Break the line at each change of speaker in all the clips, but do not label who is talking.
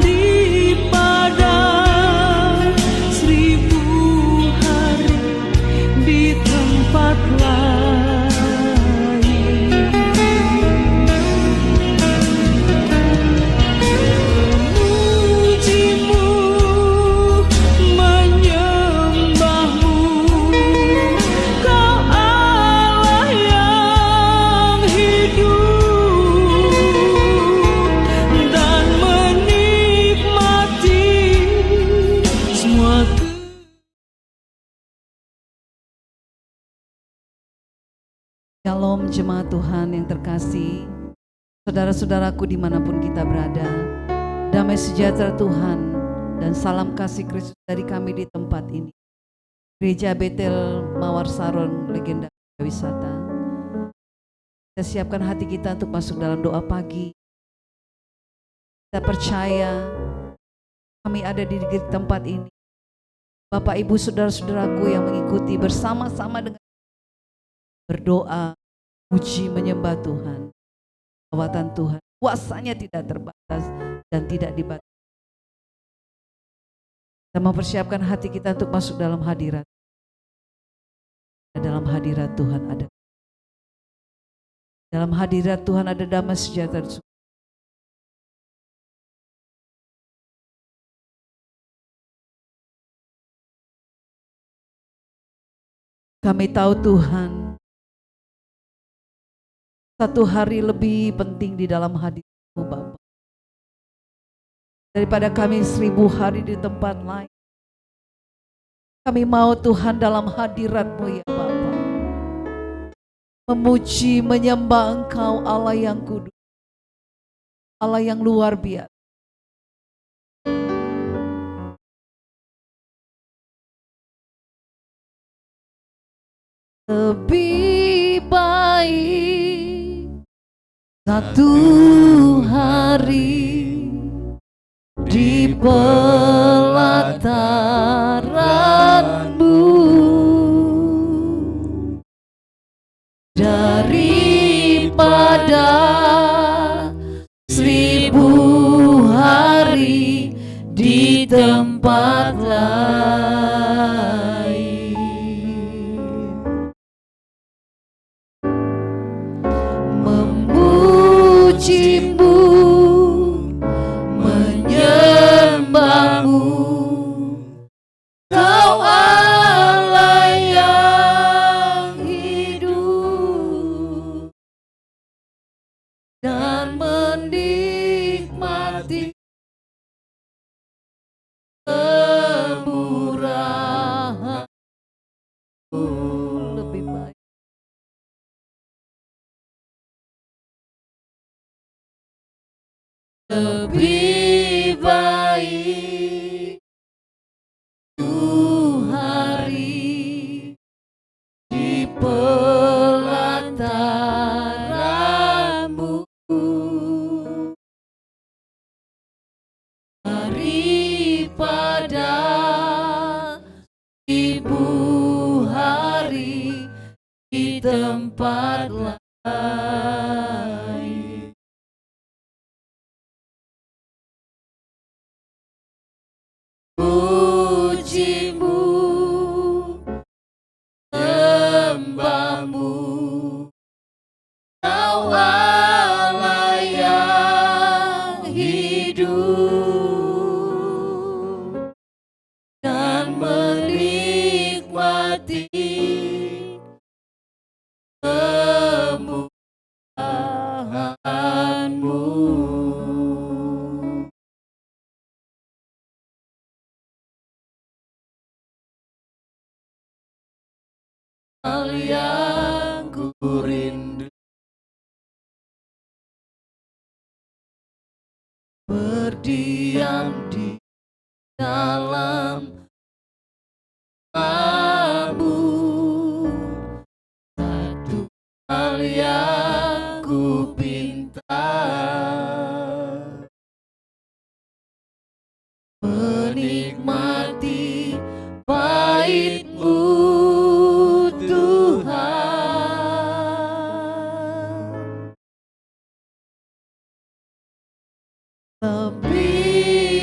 daripada 1000 hari di tempat lain. Memujimu, menyembahmu, Kau Allah yang hidup, dan menikmati semua. Shalom jemaat Tuhan yang terkasih, saudara-saudaraku dimanapun kita berada, damai sejahtera Tuhan dan salam kasih Kristus dari kami di tempat ini, Gereja Betel Mawar Saron Legenda Wisata. Kita siapkan hati kita untuk masuk dalam doa pagi. Kita percaya kami ada di tempat ini, Bapak Ibu saudara-saudaraku yang mengikuti bersama-sama dengan berdoa, puji, menyembah Tuhan. Kekuatan Tuhan, kuasanya tidak terbatas dan tidak dibatasi. Kita mempersiapkan hati kita untuk masuk dalam hadirat. Dalam hadirat Tuhan ada. Dalam hadirat Tuhan ada damai sejahtera. Kami tahu Tuhan, satu hari lebih penting di dalam hadirat-Mu Bapa, daripada kami 1000 hari di tempat lain. Kami mau Tuhan dalam hadirat-Mu ya Bapa, memuji, menyembah Engkau Allah yang kudus, Allah yang luar biasa. Lebih baik satu hari di pelataran-Mu daripada 1000 hari di tempat lain. Memujimu, menyembahmu, Kau Allah yang hidup, dan menikmati kemurahan-Mu. Lebih baik, lebih baik 1 hari di pelataran-Mu daripada 1000 hari di tempat lain. Pujimu, sembahmu, Kau Allah yang hidup, dan menikmati kemurahan-Mu. Hal yang ku rindu, berdiam di dalam Kamu. Satu hal yang ku pinta, menikmati bait-Mu Tuhan. Lebih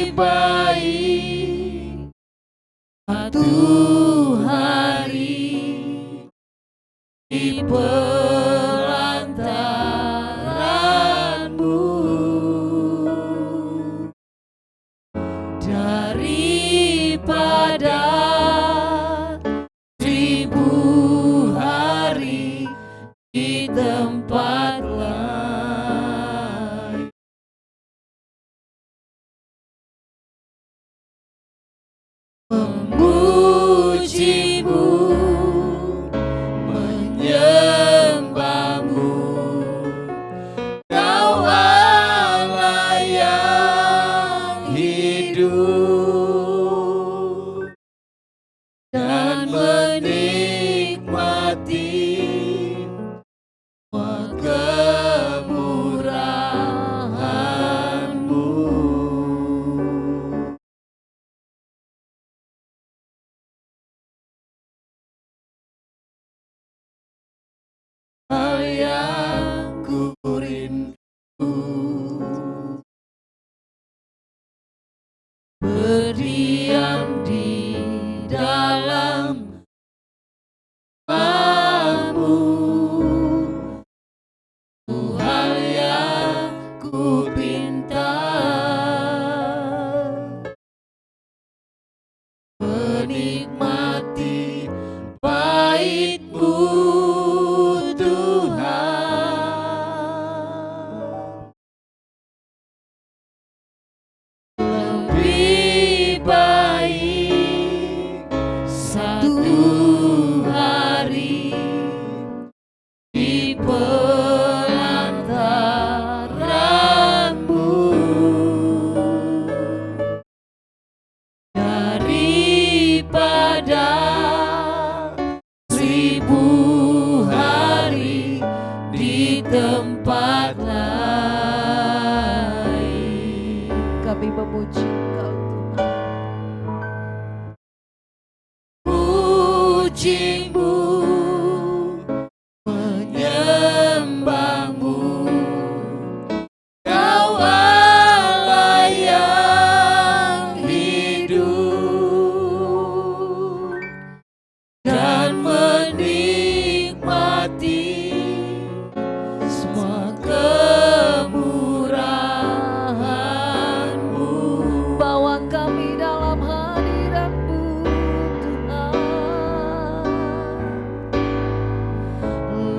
memujimu, menyembahmu. Kau Allah yang hidup dan menikmati semua kemurahan-Mu. Hal yang ku rindu berdiam di dalam rumah-Mu. Hal yang ku pinta, menikmati bait-Mu Tuhan. Lebih baik satu hari di pelantaran-Mu daripada 1000 hari di tempat lain.
Kami memuji Engkau Tuhan.
Pujimu, menyembahmu. Kau Allah yang hidup dan menikmati semua kemurahan-Mu.
Bawa kami dalam hadirat-Mu Tuhan.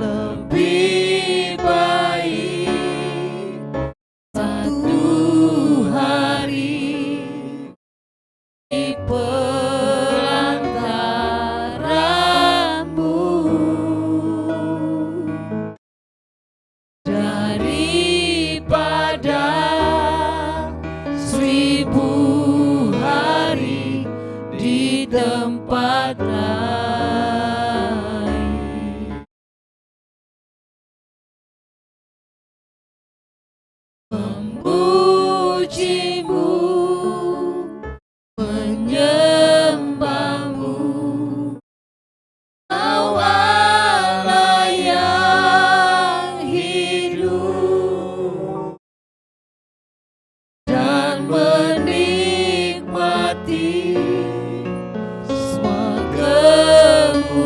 Lebih baik satu hari di pelantaran-Mu daripada 1000 hari di tempat lain. Memujimu, menyembahmu. Kau Allah yang hidup dan menikmati semua kemurahan-Mu.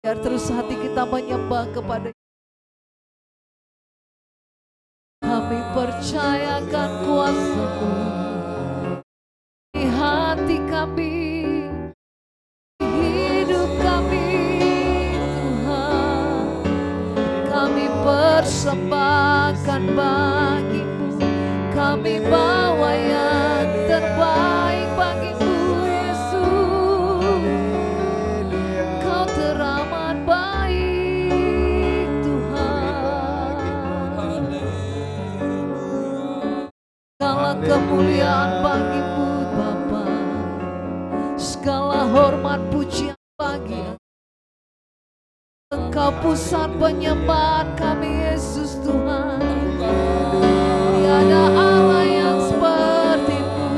Biar terus hati kita menyembah kepada kami, percayakan kuasa-Mu di hati kami, di hidup kami Tuhan. Kami persembahkan bagi-Mu, kami bawa yang terbaik bagi-Mu Yesus. Kau teramat baik Tuhan. Segala kemuliaan bagi-Mu Bapa, segala hormat pujian bagi Engkau, pusat penyembahan kami Yesus Tuhan. Tiada Allah yang seperti-Mu,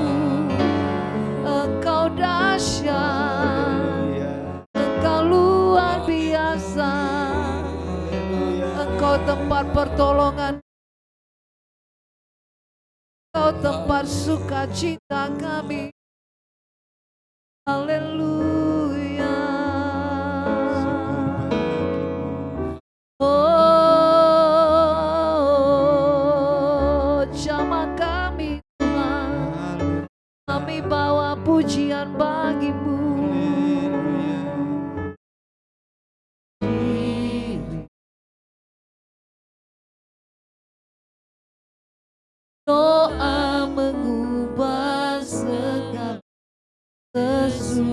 Engkau dahsyat, Engkau luar biasa, Engkau tempat pertolongan, Engkau tempat sukacita kami. Haleluya. Oh, jamaah kami Tuhan, kami bawa pujian bagi-Mu. Doa mengubah segala sesuatu.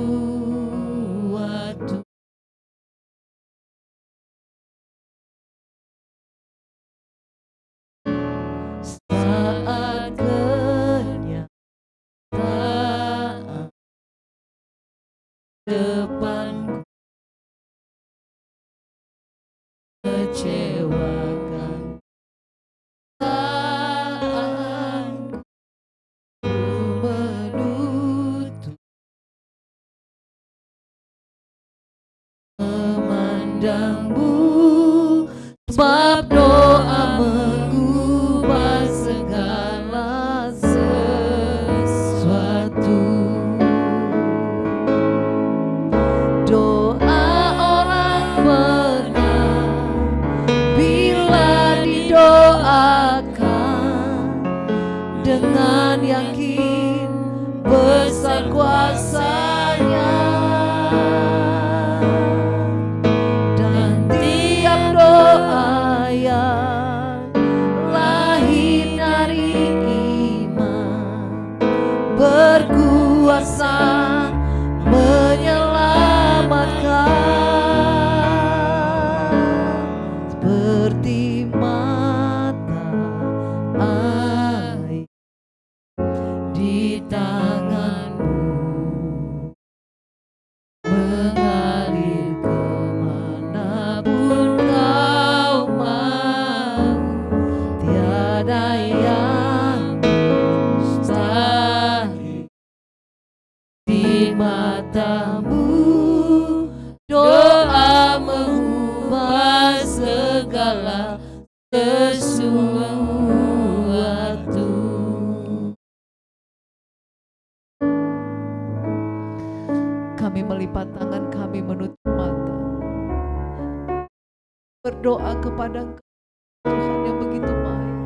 Saat kenyataan depanku kecewakan, saat menutup memandang-Mu, sebab doa mengubah segala sesuatu. Doa orang benar bila didoakan dengan yakin besar kuasa-Nya. Dan tiap doa yang lahir dari iman berkuasa menyelamatkan, seperti mata air di tangan-Mu, mengalir kemanapun Kau mau. Tiada yang mustahil di mata-Mu. Doa mengubah segala sesuatu. Kami melipat tangan, kami menutup mata, berdoa kepada Engkau Tuhan yang begitu baik,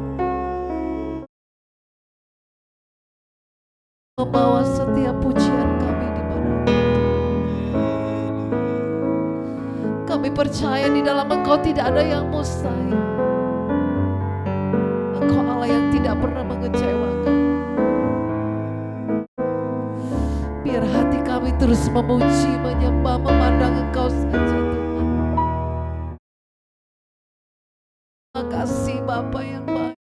membawa setiap pujian kami di mana kami percaya di dalam Engkau tidak ada yang mustahil. Engkau Allah yang tidak pernah mengecewakan. Biar hati kami terus memuji, menyembah, memandang Engkau saja Tuhan. Terima kasih Bapa yang baik.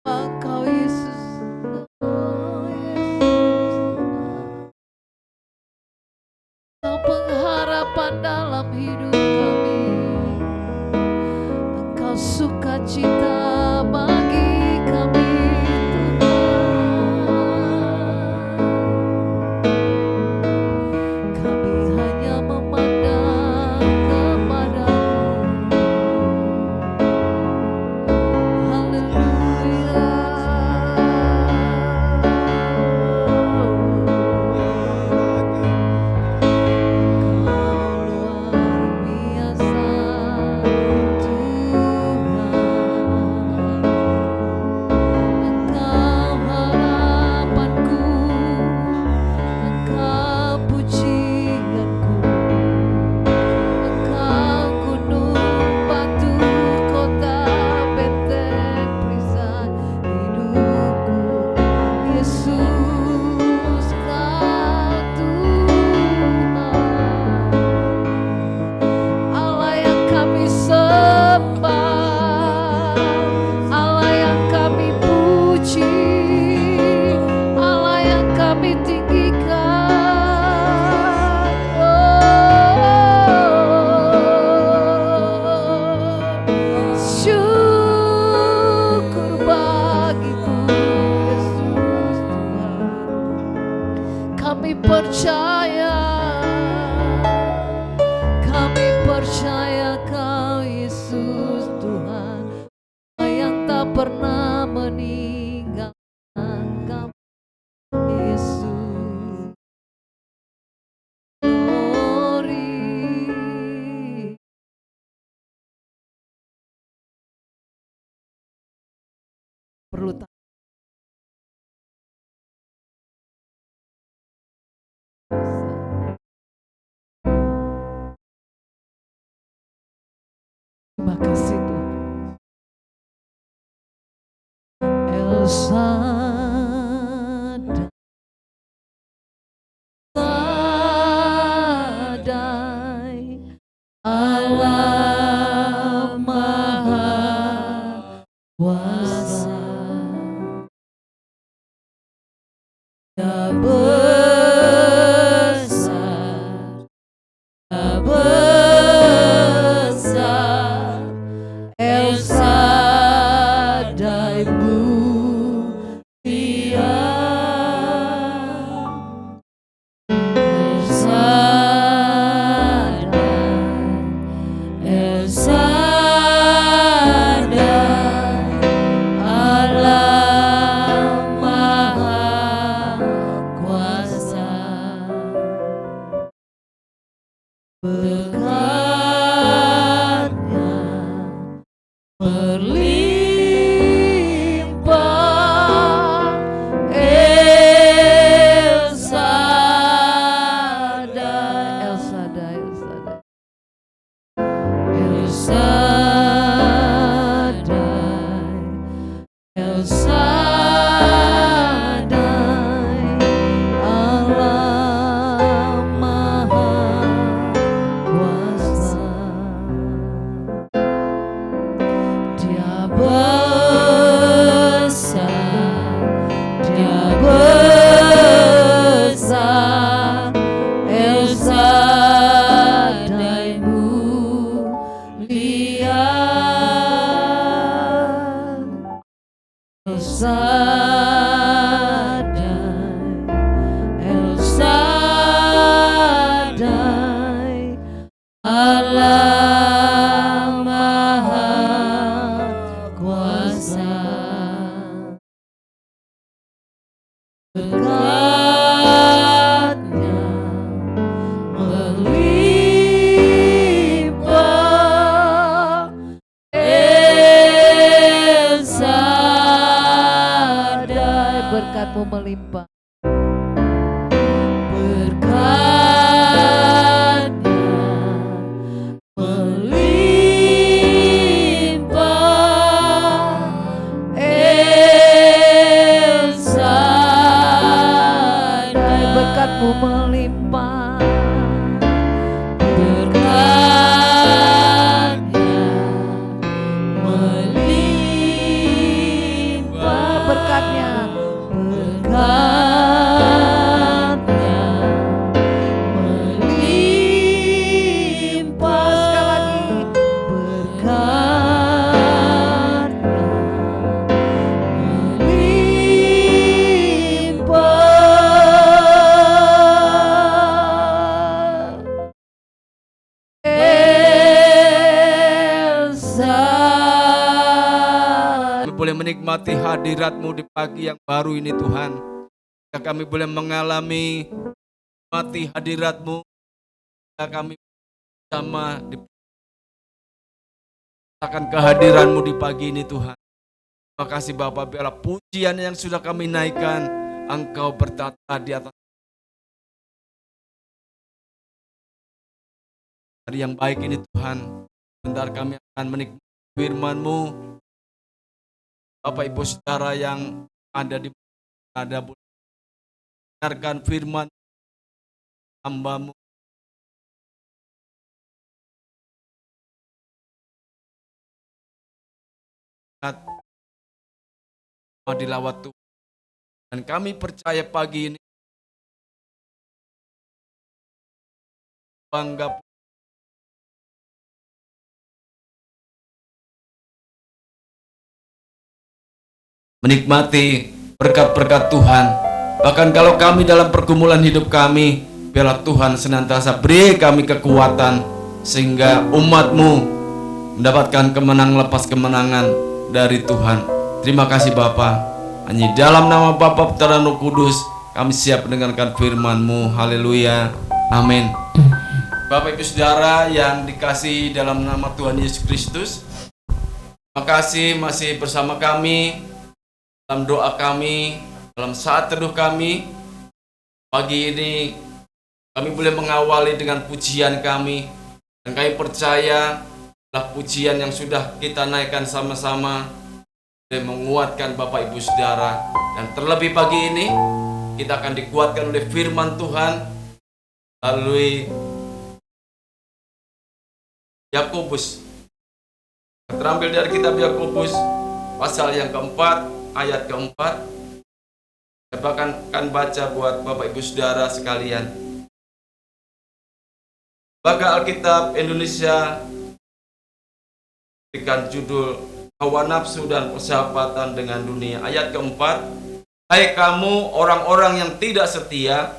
Engkau Yesus, oh Yesus, Engkau pengharapan dalam hidup kami. Engkau sukacita bagi kami Tuhan. Kami hanya memandang kepada-Mu. Haleluya. perlu tahu. Terima kasih Tuhan. Elsa Allah Maha Kuasa, Ya besar, Ya besar, El Shaddai mulia, El Shaddai, Allah Maha Kuasa, berkatnya berlimpah, El Shaddai, El Shaddai, El Shaddai, El Shaddai, El Shaddai, Allah Maha Kuasa. Dia besar, Dia besar, El Shaddai mulia, El Shaddai, El Shaddai, Allah Maha Kuasa, berkatnya melimpah, El Shaddai, berkatmu melimpah, berkatnya melimpah, El Shaddai, berkatmu melimpah, berkatnya melimpah, berkatnya, berkatnya melimpah, sekali lagi, berkatnya melimpah, El Shaddai.
Kami boleh menikmati hadirat-Mu di pagi yang baru ini Tuhan. Kami boleh mengalami menikmati hadirat-Mu. Kami bersama akan kehadiran-Mu di pagi ini Tuhan. Terima kasih Bapa, biarlah pujian yang sudah kami naikkan, Engkau bertata di atas hari yang baik ini Tuhan. Bentar kami akan menikmati firman-Mu. Bapak Ibu Saudara yang ada di boleh dengarkan firman hamba-Mu. Dilawat Tuhan. Dan kami percaya pagi ini bangga menikmati berkat-berkat Tuhan. Bahkan kalau kami dalam pergumulan hidup kami, biarlah Tuhan senantiasa beri kami kekuatan sehingga umat-Mu mendapatkan kemenangan lepas kemenangan dari Tuhan. Terima kasih Bapa. Hanya dalam nama Bapa, Putra dan Roh Kudus kami siap mendengarkan firman-Mu. Haleluya. Amin. Bapak Ibu Saudara yang dikasihi dalam nama Tuhan Yesus Kristus, terima kasih masih bersama kami dalam doa kami, dalam saat teduh kami, pagi ini kami boleh mengawali dengan pujian kami. Dan kami percaya adalah pujian yang sudah kita naikkan sama-sama boleh menguatkan Bapak Ibu Saudara. Dan terlebih pagi ini kita akan dikuatkan oleh firman Tuhan melalui Yakobus. Terambil dari kitab Yakobus pasal yang keempat, ayat keempat. Saya akan baca buat Bapak Ibu Saudara sekalian. Baga Alkitab Indonesia berikan judul Hawa Nafsu dan Persahabatan dengan Dunia. Ayat keempat, hai kamu orang-orang yang tidak setia,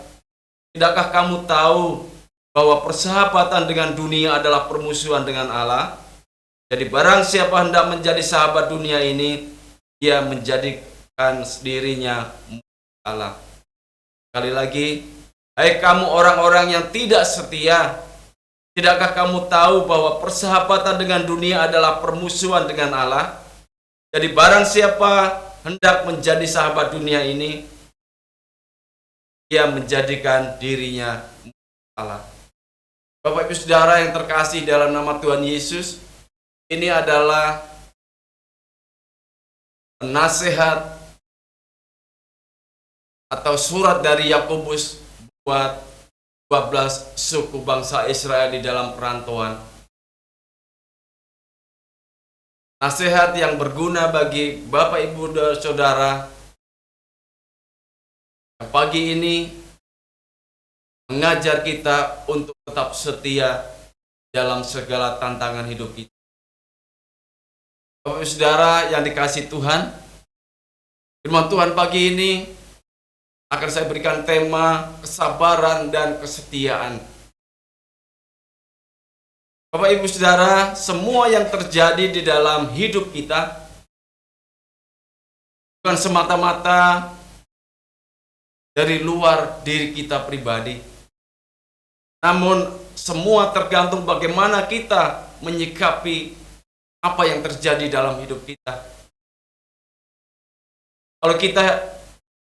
tidakkah kamu tahu bahwa persahabatan dengan dunia adalah permusuhan dengan Allah? Jadi barang siapa hendak menjadi sahabat dunia ini, dia menjadikan dirinya Allah. Sekali lagi, hai kamu orang-orang yang tidak setia, tidakkah kamu tahu bahwa persahabatan dengan dunia adalah permusuhan dengan Allah? Jadi barang siapa hendak menjadi sahabat dunia ini, dia menjadikan dirinya Allah. Bapak Ibu Saudara yang terkasih dalam nama Tuhan Yesus, ini adalah nasihat atau surat dari Yakobus buat 12 suku bangsa Israel di dalam perantauan. Nasihat yang berguna bagi Bapak Ibu dan Saudara yang pagi ini mengajar kita untuk tetap setia dalam segala tantangan hidup kita. Bapak Ibu Saudara yang dikasihi Tuhan, firman Tuhan pagi ini akan saya berikan tema kesabaran dan kesetiaan. Bapak Ibu Saudara, semua yang terjadi di dalam hidup kita bukan semata-mata dari luar diri kita pribadi. Namun semua tergantung bagaimana kita menyikapi apa yang terjadi dalam hidup kita. Kalau kita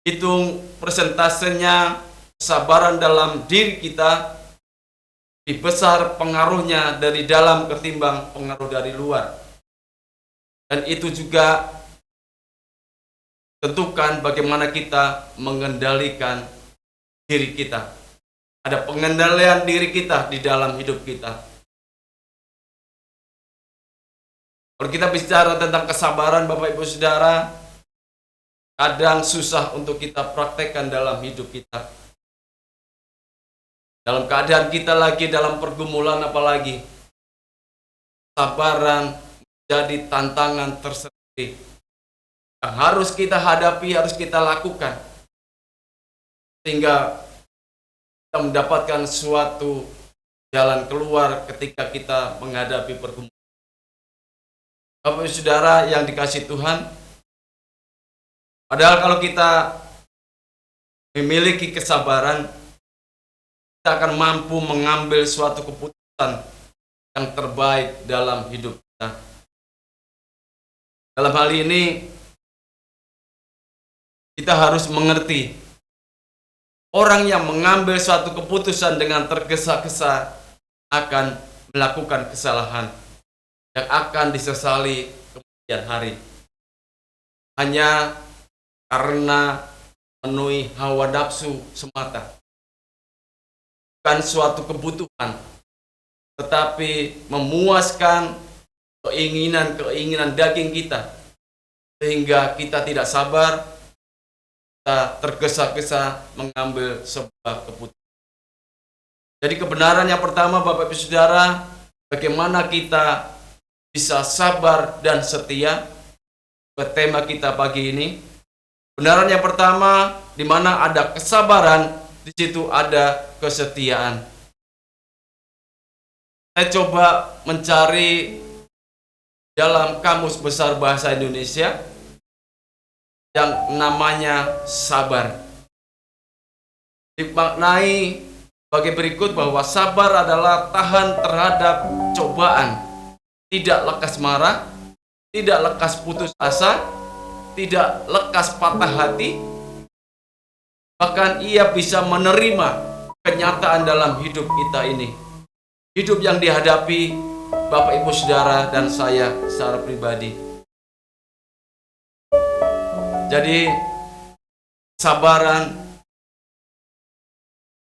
hitung persentasenya kesabaran dalam diri kita, lebih besar pengaruhnya dari dalam ketimbang pengaruh dari luar. Dan itu juga tentukan bagaimana kita mengendalikan diri kita. Ada pengendalian diri kita di dalam hidup kita. Kalau kita bicara tentang kesabaran Bapak Ibu Saudara, kadang susah untuk kita praktekkan dalam hidup kita. Dalam keadaan kita lagi dalam pergumulan apalagi, kesabaran menjadi tantangan tersendiri yang harus kita hadapi, harus kita lakukan. Sehingga kita mendapatkan suatu jalan keluar ketika kita menghadapi pergumulan. Bapak Ibu Saudara yang dikasihi Tuhan, padahal kalau kita memiliki kesabaran, kita akan mampu mengambil suatu keputusan yang terbaik dalam hidup kita. Dalam hal ini, kita harus mengerti, orang yang mengambil suatu keputusan dengan tergesa-gesa akan melakukan kesalahan yang akan disesali kemudian hari. Hanya karena memenuhi hawa nafsu semata. Bukan suatu kebutuhan, tetapi memuaskan keinginan daging kita, sehingga kita tidak sabar, kita tergesa-gesa mengambil sebuah keputusan. Jadi kebenaran yang pertama Bapak Ibu Saudara, bagaimana kita bisa sabar dan setia. Tema kita pagi ini, kebenaran yang pertama, di mana ada kesabaran, di situ ada kesetiaan. Saya coba mencari dalam Kamus Besar Bahasa Indonesia yang namanya sabar. Dimaknai bagi berikut bahwa sabar adalah tahan terhadap cobaan, tidak lekas marah, tidak lekas putus asa, tidak lekas patah hati, bahkan ia bisa menerima kenyataan dalam hidup kita ini. Hidup yang dihadapi Bapak Ibu Saudara dan saya secara pribadi. Jadi kesabaran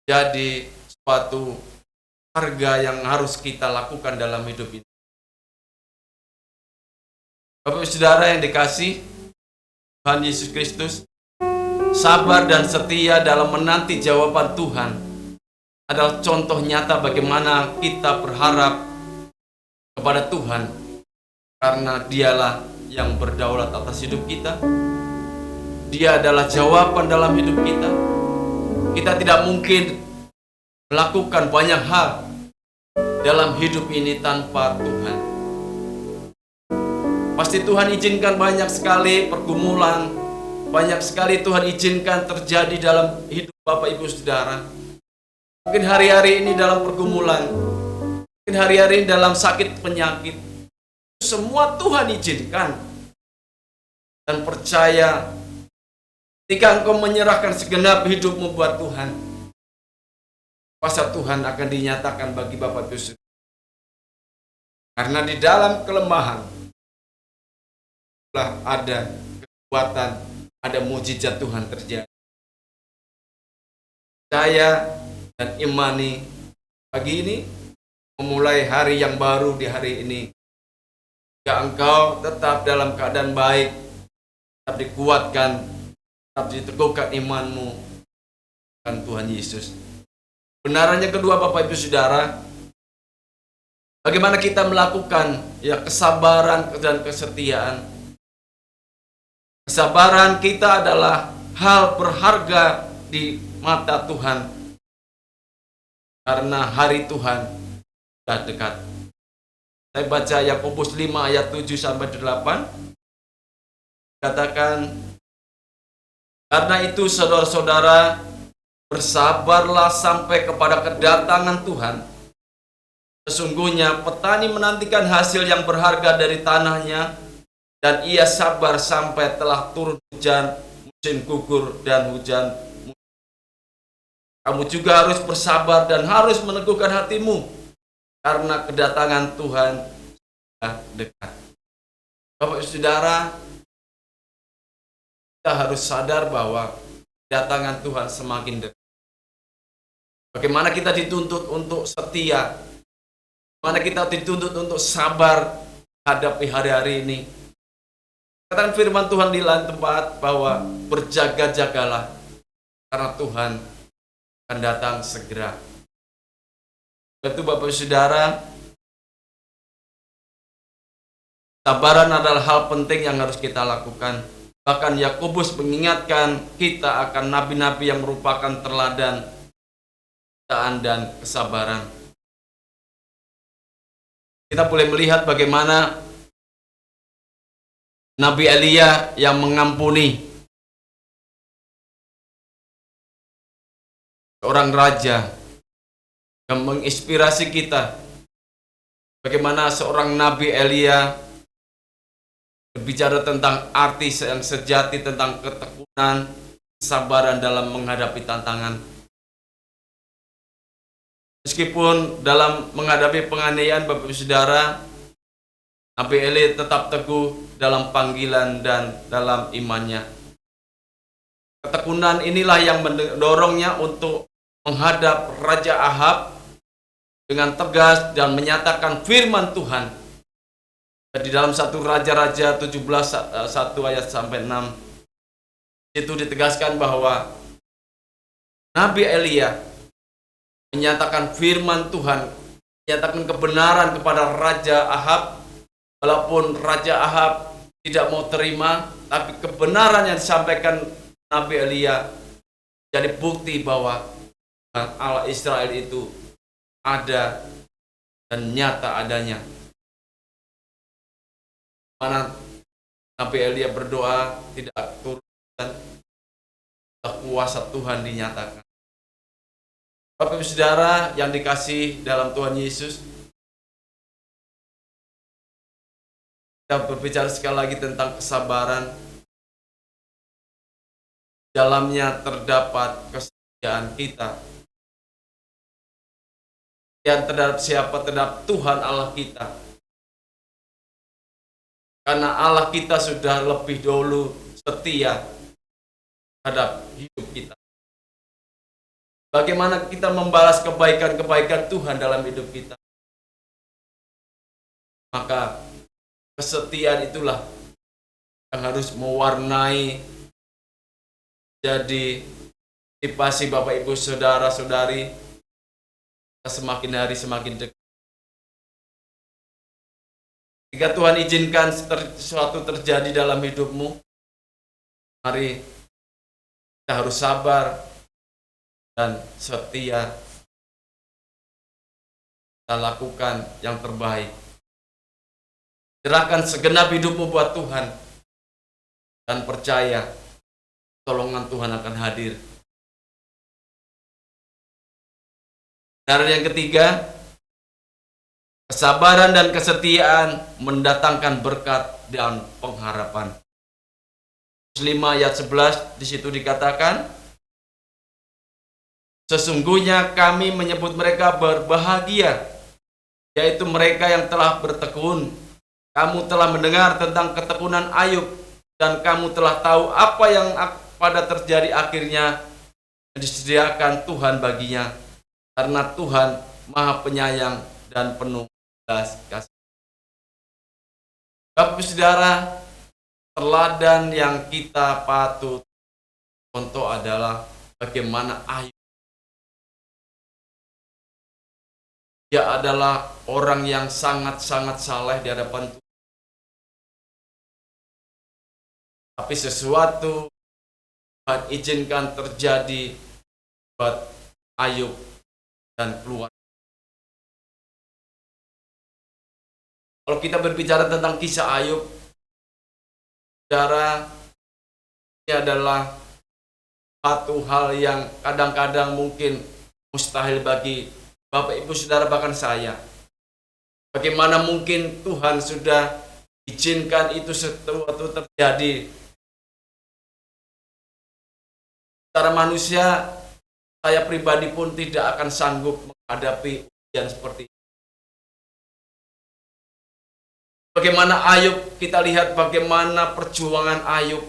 jadi suatu harga yang harus kita lakukan dalam hidup ini. Bapak Ibu Saudara yang dikasih Tuhan Yesus Kristus, sabar dan setia dalam menanti jawaban Tuhan adalah contoh nyata bagaimana kita berharap kepada Tuhan, karena Dialah yang berdaulat atas hidup kita. Dia adalah jawaban dalam hidup kita. Kita tidak mungkin melakukan banyak hal dalam hidup ini tanpa Tuhan. Pasti Tuhan izinkan banyak sekali pergumulan, banyak sekali Tuhan izinkan terjadi dalam hidup Bapak Ibu Saudara. Mungkin hari-hari ini dalam pergumulan, mungkin hari-hari ini dalam sakit penyakit. Semua Tuhan izinkan. Dan percaya, ketika engkau menyerahkan segenap hidupmu buat Tuhan, kuasa Tuhan akan dinyatakan bagi Bapak Ibu Saudara. Karena di dalam kelemahan ada kekuatan, ada mujizat Tuhan terjadi. Saya dan imani pagi ini memulai hari yang baru di hari ini. Jika engkau tetap dalam keadaan baik, tetap dikuatkan, tetap diteguhkan imanmu dengan Tuhan Yesus. Benarannya kedua Bapak Ibu Saudara, bagaimana kita melakukan kesabaran dan kesetiaan. Kesabaran kita adalah hal berharga di mata Tuhan, karena hari Tuhan sudah dekat. Saya baca Yakobus 5 ayat 7-8. Katakan, karena itu saudara-saudara, bersabarlah sampai kepada kedatangan Tuhan. Sesungguhnya petani menantikan hasil yang berharga dari tanahnya, dan ia sabar sampai telah turun hujan musim gugur dan hujan. Kamu juga harus bersabar dan harus meneguhkan hatimu, karena kedatangan Tuhan sudah dekat. Bapak Saudara, kita harus sadar bahwa kedatangan Tuhan semakin dekat. Bagaimana kita dituntut untuk setia, bagaimana kita dituntut untuk sabar hadapi hari-hari ini. Katakan firman Tuhan di lain tempat bahwa berjaga-jagalah, karena Tuhan akan datang segera. Itu Bapak Saudara, sabaran adalah hal penting yang harus kita lakukan. Bahkan Yakobus mengingatkan kita akan nabi-nabi yang merupakan teladan kesabaran dan kesabaran. Kita boleh melihat bagaimana Nabi Elia yang mengampuni seorang raja, yang menginspirasi kita bagaimana seorang Nabi Elia berbicara tentang arti yang sejati, tentang ketekunan, kesabaran dalam menghadapi tantangan. Meskipun dalam menghadapi penganiayaan Bapak Ibu Saudara, Nabi Elia tetap teguh dalam panggilan dan dalam imannya. Ketekunan inilah yang mendorongnya untuk menghadap Raja Ahab dengan tegas dan menyatakan firman Tuhan. Di dalam 1 Raja-Raja 17 1 ayat sampai 6 itu ditegaskan bahwa Nabi Elia menyatakan firman Tuhan, menyatakan kebenaran kepada Raja Ahab, walaupun Raja Ahab tidak mau terima, tapi kebenaran yang disampaikan Nabi Elia jadi bukti bahwa Allah Israel itu ada dan nyata adanya. Mana Nabi Elia berdoa tidak turun dan kuasa Tuhan dinyatakan. Bapak Ibu Saudara yang dikasih dalam Tuhan Yesus, kita berbicara sekali lagi tentang kesabaran. dalamnya terdapat kesetiaan kita. Yang terhadap siapa? Terhadap Tuhan Allah kita. Karena Allah kita sudah lebih dahulu setia terhadap hidup kita. Bagaimana kita membalas kebaikan-kebaikan Tuhan dalam hidup kita? Maka kesetiaan itulah yang harus mewarnai, jadi motivasi Bapak Ibu Saudara-saudari semakin hari semakin dekat. Jika Tuhan izinkan sesuatu terjadi dalam hidupmu, mari kita harus sabar dan setia. Kita lakukan yang terbaik. Serahkan segenap hidupmu buat Tuhan dan percaya tolongan Tuhan akan hadir. Dan yang ketiga, kesabaran dan kesetiaan mendatangkan berkat dan pengharapan. 5 ayat 11 di situ dikatakan, sesungguhnya kami menyebut mereka berbahagia, yaitu mereka yang telah bertekun. Kamu telah mendengar tentang ketekunan Ayub, dan kamu telah tahu apa yang pada terjadi akhirnya disediakan Tuhan baginya, karena Tuhan Maha Penyayang dan penuh belas kasih. Bapak Saudara, teladan yang kita patut contoh adalah bagaimana Ayub. Dia adalah orang yang sangat-sangat saleh di hadapan Tuhan. Tapi sesuatu Tuhan izinkan terjadi buat Ayub dan keluarga. Kalau kita berbicara tentang kisah Ayub, saudara, ini adalah satu hal yang kadang-kadang mungkin mustahil bagi Bapak Ibu Saudara bahkan saya. Bagaimana mungkin Tuhan sudah izinkan itu sesuatu terjadi? Secara manusia, saya pribadi pun tidak akan sanggup menghadapi ujian seperti ini. Bagaimana Ayub, kita lihat bagaimana perjuangan Ayub,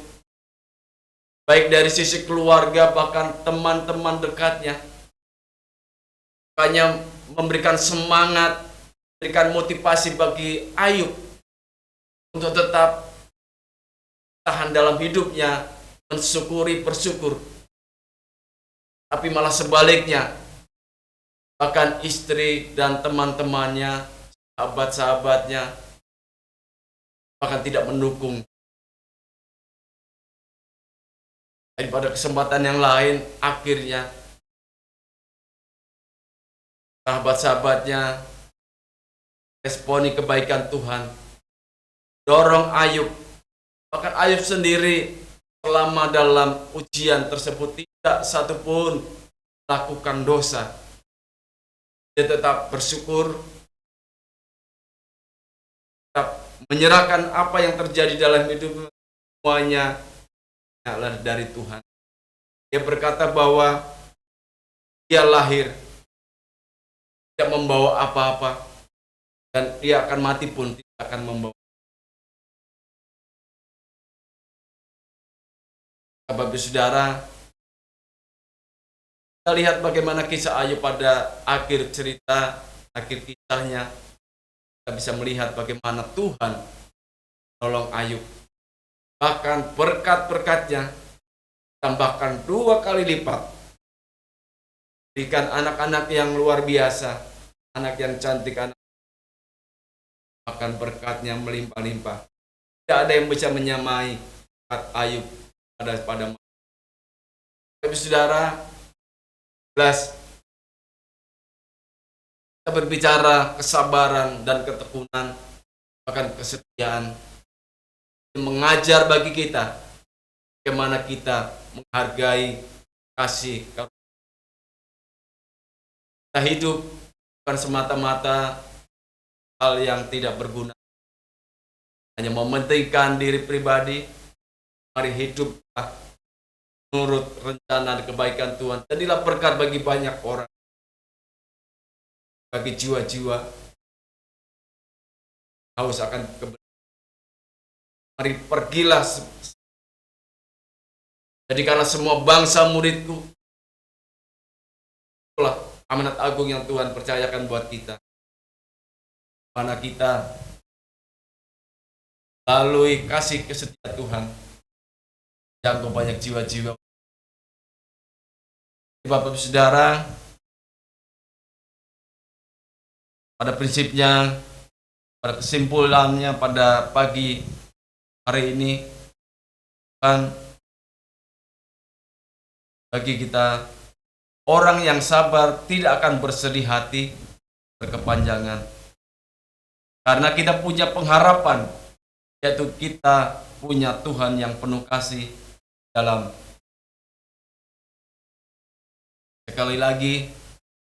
baik dari sisi keluarga bahkan teman-teman dekatnya. Hanya memberikan semangat, memberikan motivasi bagi Ayub untuk tetap tahan dalam hidupnya, mensyukuri, bersyukur. Tapi malah sebaliknya, bahkan istri dan teman-temannya, sahabat-sahabatnya, bahkan tidak mendukung. Dan pada kesempatan yang lain, akhirnya sahabat-sahabatnya responi kebaikan Tuhan, dorong Ayub. Bahkan Ayub sendiri selama dalam ujian tersebut tidak satupun melakukan dosa. Dia tetap bersyukur, tetap menyerahkan apa yang terjadi dalam hidup semuanya adalah dari Tuhan. Dia berkata bahwa dia lahir tidak membawa apa-apa, dan dia akan mati pun tidak akan membawa. Bapak Saudara, kita lihat bagaimana kisah Ayub pada akhir cerita, akhir kisahnya. Kita bisa melihat bagaimana Tuhan menolong Ayub. Bahkan berkat-berkatnya tambahkan 2 kali lipat. Berikan anak-anak yang luar biasa, anak yang cantik, anak. Bahkan berkatnya melimpah-limpah. Tidak ada yang bisa menyamai berkat Ayub pada Tapi saudara, jelas kita berbicara kesabaran dan ketekunan, bahkan kesetiaan, mengajar bagi kita bagaimana kita menghargai kasih karunia. Kita hidup bukan semata-mata hal yang tidak berguna, hanya mementingkan diri pribadi. Mari hiduplah menurut rencana dan kebaikan Tuhan. Jadilah berkat bagi banyak orang, bagi jiwa-jiwa haus akan kebenaran. Mari pergilah, jadikanlah semua bangsa muridku. Itulah amanat agung yang Tuhan percayakan buat kita. Mana kita melalui kasih kesetia Tuhan jangkau banyak jiwa-jiwa. Bapak Ibu Saudara, pada prinsipnya, pada kesimpulannya pada pagi hari ini, kan bagi kita orang yang sabar tidak akan bersedih hati berkepanjangan, karena kita punya pengharapan, yaitu kita punya Tuhan yang penuh kasih dalam. Sekali lagi,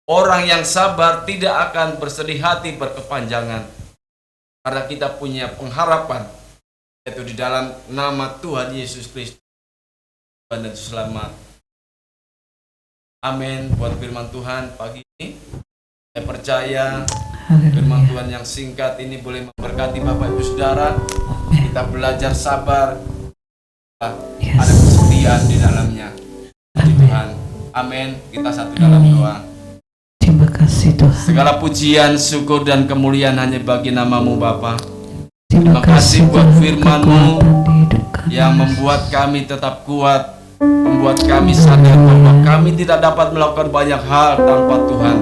orang yang sabar tidak akan bersedih hati berkepanjangan, karena kita punya pengharapan, yaitu di dalam nama Tuhan Yesus Kristus, Tuhan dan Selamat. Amin. Buat firman Tuhan pagi ini, saya percaya firman Tuhan yang singkat ini boleh memberkati Bapak Ibu Saudara. Kita belajar sabar, ada kesetiaan di dalamnya. Puji Tuhan. Amin. Kita satu dalam doa.
Terima kasih Tuhan.
Segala pujian, syukur dan kemuliaan hanya bagi nama-Mu Bapa. Terima kasih buat firman-Mu yang membuat kami tetap kuat, membuat kami sadar bahwa kami tidak dapat melakukan banyak hal tanpa Tuhan.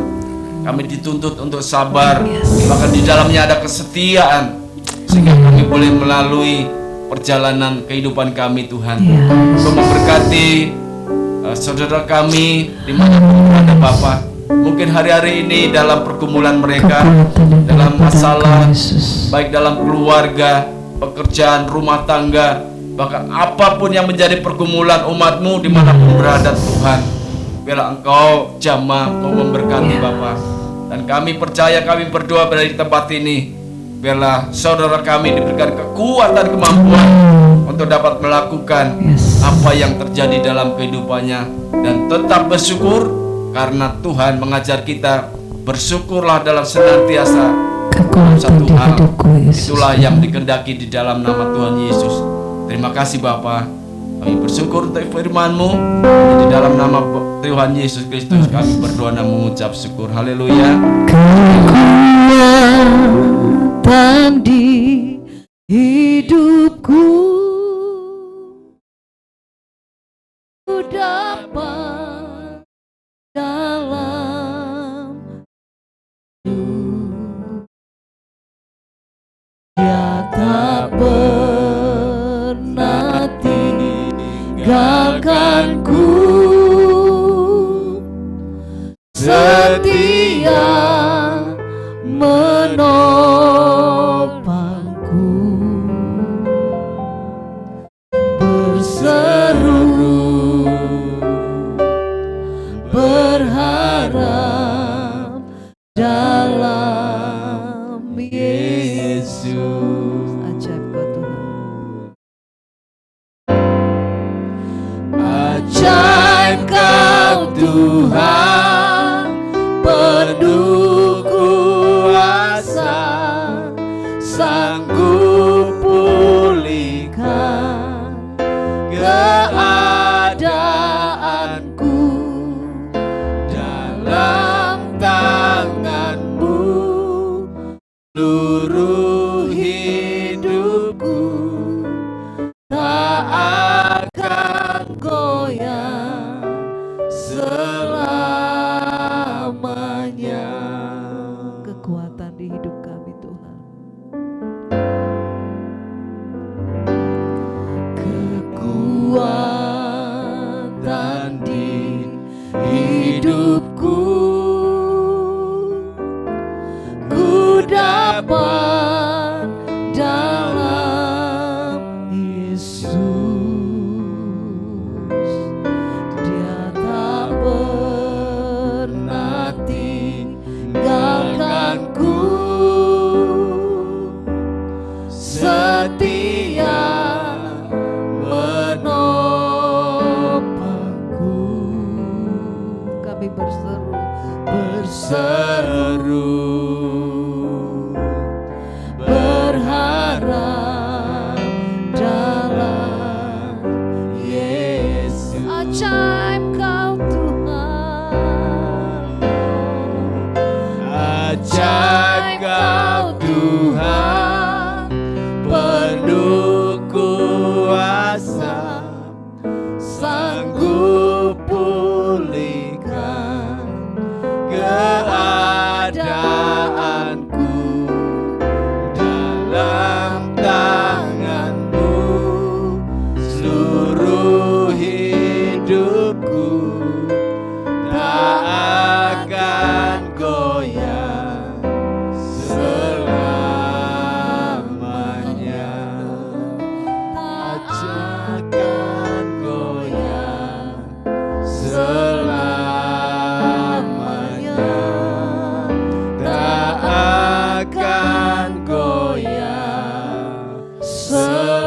Kami dituntut untuk sabar, bahkan di dalamnya ada kesetiaan, sehingga kami boleh melalui perjalanan kehidupan kami Tuhan. Untuk memberkati saudara kami dimanapun berada Bapa. Mungkin hari-hari ini dalam pergumulan mereka, dalam masalah, baik dalam keluarga, pekerjaan, rumah tangga, bahkan apapun yang menjadi pergumulan umat-Mu dimanapun berada Tuhan, biarlah Engkau jamah mau memberkati Bapa. Dan kami percaya, kami berdoa dari tempat ini, biarlah saudara kami diberikan kekuatan, kemampuan untuk dapat melakukan apa yang terjadi dalam kehidupannya, dan tetap bersyukur karena Tuhan mengajar kita bersyukurlah dalam senantiasa. Satu hal itulah yang dikehendaki di dalam nama Tuhan Yesus. Terima kasih Bapa. Kami bersyukur untuk firman-Mu. Di dalam nama Tuhan Yesus Kristus kami berdoa dan mengucap syukur. Haleluya.
Kekuatan di hidupku dapat dalam Dia tak pernah tinggalkanku, setia menopangku, berseru berharap dalam Yesus. Ajaib Kau Tuhan. Ajaib Kau Tuhan, penuh kuasa, sanggup pulihkan keadaanku. Dalam tangan-Mu seluruh hidupku tak akan goyah selamanya. Kekuatan di hidup kami Tuhan, kekuatan di hidupku, ku dapat dalam Yesus. Dia tak pernah tinggalkanku, setia menopangku,
harap dalam Yesus.
Ajaib kau Tuhan,
Ajaib kau Tuhan, penuh kuasa, sanggup pulihkan keadaanku. Dalam tangan-Mu seluruh hidupku tak akan goyah selamanya. Tak akan goyah selamanya. Tak akan goyah selamanya.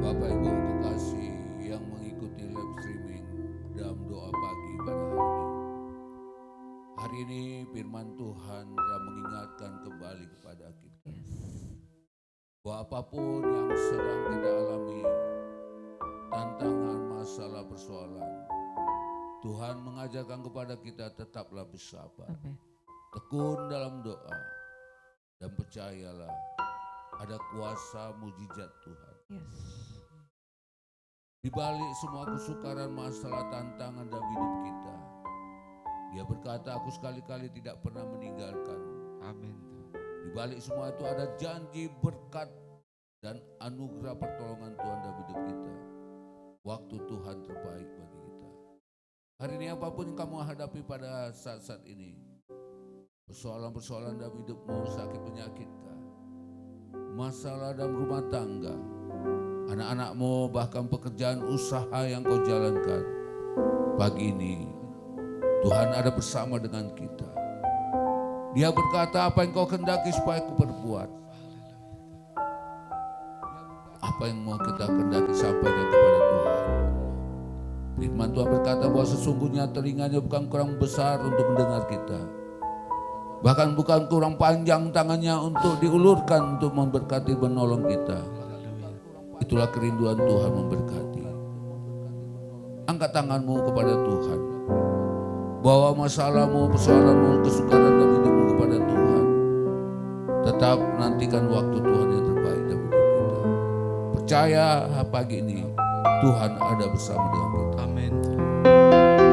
Bapak Ibu kekasih yang mengikuti live streaming dalam doa pagi pada hari ini. Hari ini firman Tuhan telah mengingatkan kembali kepada kita bahwa apapun yang sedang kita alami, tantangan, masalah, persoalan, Tuhan mengajarkan kepada kita tetaplah bersabar,
Amin.
tekun dalam doa, dan percayalah ada kuasa mujizat Tuhan.
Yes.
Di balik semua kesukaran, masalah, tantangan dalam hidup kita, Dia berkata, aku sekali-kali tidak pernah meninggalkanmu.
Amin.
Di balik semua itu ada janji, berkat, dan anugerah pertolongan Tuhan dalam hidup kita. Waktu Tuhan terbaik bagi kita. Hari ini apapun yang kamu hadapi pada saat-saat ini, persoalan-persoalan dalam hidupmu, sakit penyakitkah, masalah dalam rumah tangga, anak-anakmu, bahkan pekerjaan usaha yang kau jalankan, pagi ini Tuhan ada bersama dengan kita. Dia berkata, apa yang kau kehendaki supaya aku perbuat? Apa yang mau kita kehendaki sampaikan kepada Tuhan? Firman Tuhan berkata bahwa sesungguhnya telinganya bukan kurang besar untuk mendengar kita, bahkan bukan kurang panjang tangannya untuk diulurkan untuk memberkati, menolong kita. Itulah kerinduan Tuhan memberkati. Angkat tanganmu kepada Tuhan. Bawa masalahmu, persoalanmu, kesukaran dalam hidupmu kepada Tuhan. Tetap nantikan waktu Tuhan yang terbaik dalam hidup kita. Percaya pagi ini Tuhan ada bersama dengan kita.
Amin.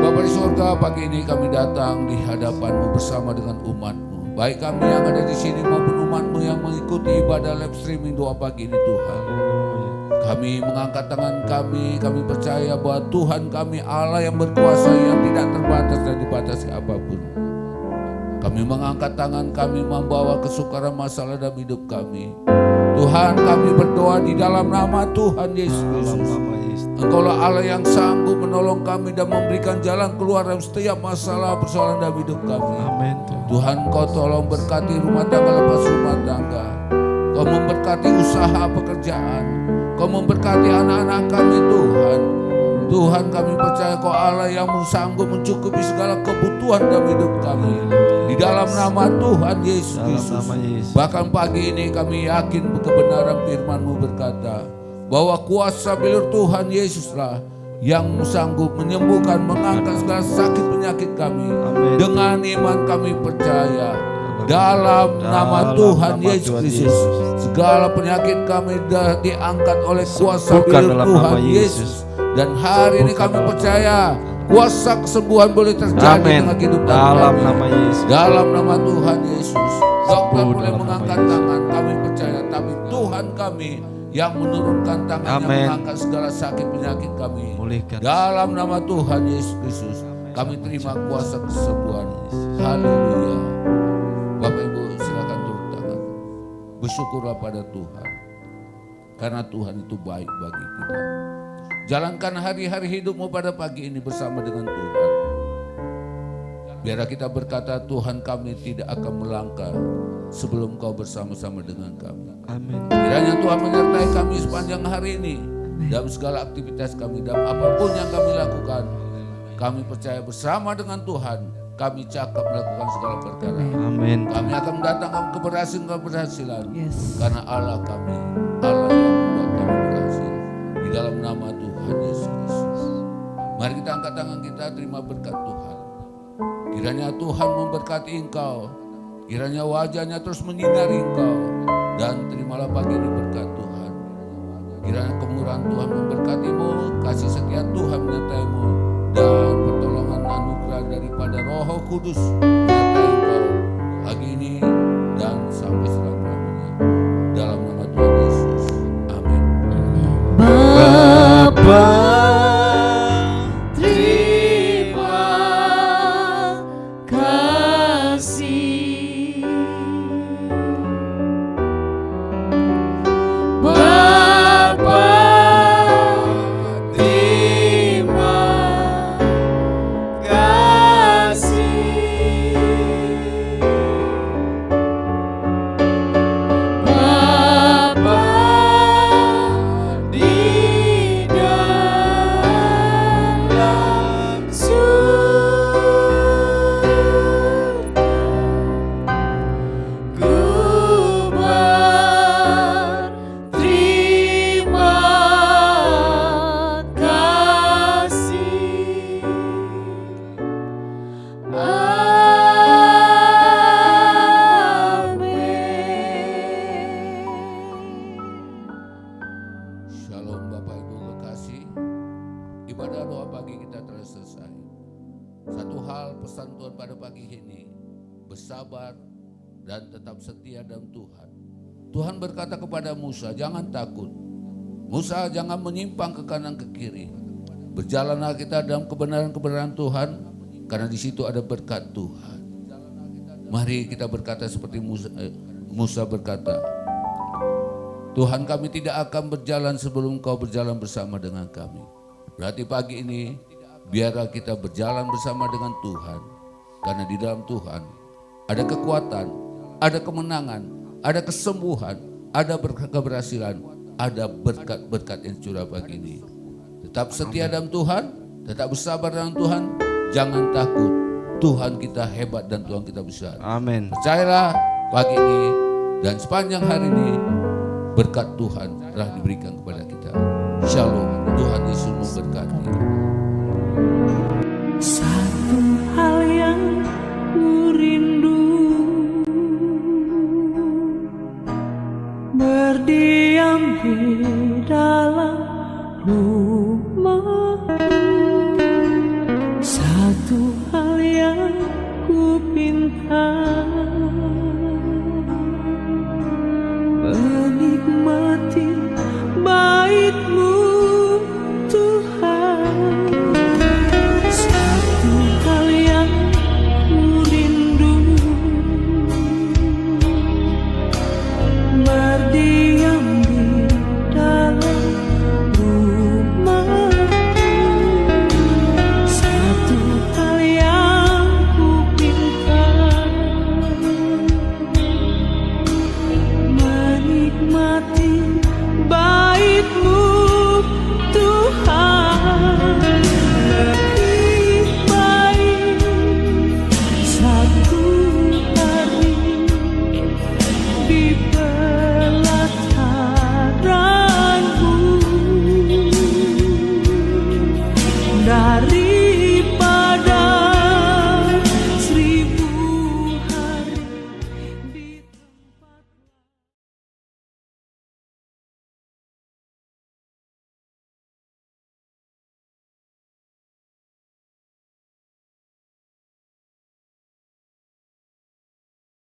Bapa di surga, pagi ini kami datang di hadapan-Mu bersama dengan umat-Mu. Baik kami yang ada di sini maupun umat-Mu yang mengikuti ibadah live streaming doa pagi ini Tuhan. Kami mengangkat tangan kami percaya bahwa Tuhan kami Allah yang berkuasa, yang tidak terbatas dan dibatasi apapun. Kami mengangkat tangan kami membawa kesukaran masalah dalam hidup kami. Tuhan, kami berdoa di dalam nama Tuhan Yesus Kristus. Engkaulah Allah yang sanggup menolong kami dan memberikan jalan keluar dalam setiap masalah persoalan dalam hidup kami.
Amin.
Tuhan, Kau tolong berkati rumah tangga lepas rumah tangga. Kau memberkati usaha pekerjaan. Kau memberkati anak-anak kami Tuhan. Tuhan, kami percaya Kau Allah yang sanggup mencukupi segala kebutuhan dalam hidup kami. Di dalam nama Tuhan Yesus Kristus. Bahkan pagi ini kami yakin kebenaran firman-Mu berkata bahwa kuasa milik Tuhan Yesuslah yang sanggup menyembuhkan, mengangkat segala sakit penyakit kami.
Amin.
Dengan iman kami percaya dalam nama Tuhan Yesus Kristus, segala penyakit kami diangkat oleh kuasa milik Tuhan Yesus. Dan hari ini kami percaya kuasa kesembuhan boleh terjadi dengan kehidupan
dalam
kami.
nama Yesus.
Dalam nama Tuhan Yesus. Dokter boleh
dalam
mengangkat
nama
tangan, kami percaya. Tapi Tuhan kami yang menurunkan tangannya,
Amin.
mengangkat segala sakit penyakit kami.
Pulihkan.
Dalam nama Tuhan Yesus Kristus, kami terima kuasa kesembuhan. Haleluya. Bapak Ibu silakan turun tangan. Bersyukurlah pada Tuhan, karena Tuhan itu baik bagi kita. Jalankan hari-hari hidupmu pada pagi ini bersama dengan Tuhan. Biarlah kita berkata, Tuhan kami tidak akan melangkah sebelum Kau bersama-sama dengan kami.
Amin.
Kiranya Tuhan menyertai kami sepanjang hari ini dalam segala aktivitas kami, dalam apapun yang kami lakukan. Kami percaya bersama dengan Tuhan kami cakap melakukan segala perkara.
Amin.
Kami akan mendatangkan keberhasilan
Yes.
karena Allah kami, Allah yang membuat kami berhasil. Di dalam nama Tuhan Yesus Kristus. Mari kita angkat tangan kita, terima berkat Tuhan. Kiranya Tuhan memberkati engkau, kiranya wajahnya terus menyinari engkau, dan terimalah pagi ini berkat Tuhan. Kiranya kemurahan Tuhan memberkatimu, kasih setia Tuhan menyertaimu, dan pertolongan anugerah daripada Roh Kudus menyertai engkau pagi ini dan sampai selama-lamanya. Dalam nama Tuhan Yesus. Amin.
Bapa,
Terima kasih Bapa,
terima kasih.
Bapa
Di dalam surga, ku berterima kasih. Amin.
Shalom Bapak Ibu kekasih. Ibadah doa pagi kita telah selesai. Satu hal pesan Tuhan pada pagi ini, bersabar dan tetap setia dalam Tuhan. Tuhan berkata kepada Musa, jangan takut. Musa, jangan menyimpang ke kanan ke kiri. Berjalanlah kita dalam kebenaran-kebenaran Tuhan, karena di situ ada berkat Tuhan. Mari kita berkata seperti Musa berkata, Tuhan, kami tidak akan berjalan sebelum Kau berjalan bersama dengan kami. Berarti pagi ini biarlah kita berjalan bersama dengan Tuhan. Karena di dalam Tuhan ada kekuatan, ada kemenangan, ada kesembuhan, ada keberhasilan, ada berkat-berkat yang curah pagi ini. Tetap setia dalam Tuhan, tetap bersabar dalam Tuhan, jangan takut. Tuhan kita hebat dan Tuhan kita besar.
Amin.
Percayalah pagi ini dan sepanjang hari ini berkat Tuhan telah diberikan kepada kita. Shalom, Tuhan Yesus memberkati.
Satu hal yang ku rindu, berdiam di dalam rumah-Mu. Satu hal yang ku pinta,